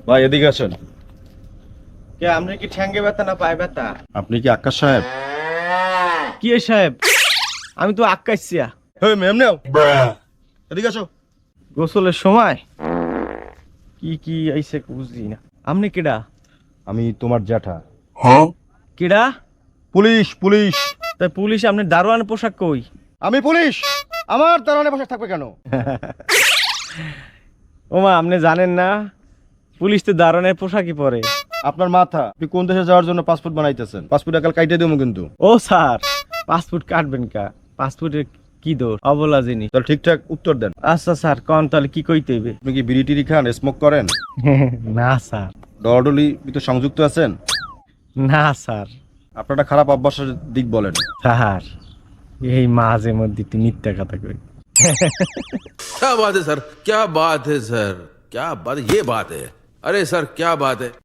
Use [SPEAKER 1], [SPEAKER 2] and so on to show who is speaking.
[SPEAKER 1] ভাই এদিকে আসেন।
[SPEAKER 2] কে আপনি কি ঠ্যাঙ্গে ব্যথা না পায়ে ব্যথা?
[SPEAKER 1] আপনি কি আকাশ সাহেব?
[SPEAKER 2] কি এ সাহেব, আমি তো আক্কাইছিয়া।
[SPEAKER 1] হেই ম্যাম নাও, এদিকে আসো।
[SPEAKER 2] গোসলের সময় কি কি আইছে বুঝলি না। আপনি কেডা?
[SPEAKER 1] আমি তোমার জ্যাঠা।
[SPEAKER 2] কেডা?
[SPEAKER 1] Police police.
[SPEAKER 2] তাই পুলিশ আপনি দারোয়ান পোশাক কই?
[SPEAKER 1] আমি পুলিশ, আমার দারোয়ানে পোশাক থাকবে কেন?
[SPEAKER 2] ওমা আপনি জানেন না, পুলিশ তো দারোয়ানের পোশাকই পরে।
[SPEAKER 1] আপনার মাথা, আপনি কোন দেশে যাওয়ার জন্য পাসপোর্ট বানাইতেছেন? পাসপোর্ট একাল কাইটে দেবো কিন্তু।
[SPEAKER 2] ও স্যার, পাসপোর্ট কাটবেন কা? পাসপোর্টের কি দোষ, অবলা জিনিস।
[SPEAKER 1] তাহলে ঠিকঠাক উত্তর দেন।
[SPEAKER 2] আচ্ছা স্যার, কোন তাহলে কি কইতে হইবে?
[SPEAKER 1] আপনি কি বিড়ি টিড়ি খান, স্মোক করেন?
[SPEAKER 2] না স্যার।
[SPEAKER 1] ডলাডলি ভিতর সংযুক্ত আছেন?
[SPEAKER 2] না স্যার।
[SPEAKER 1] আপনার একটা খারাপ অভ্যাসের দিক বলেন।
[SPEAKER 2] স্যার, এই মাঝে মধ্যে তুই মিথ্যা কথা কই।
[SPEAKER 3] क्या बात है सर, क्या बात है सर, क्या बात, ये बात है। अरे सर क्या बात है।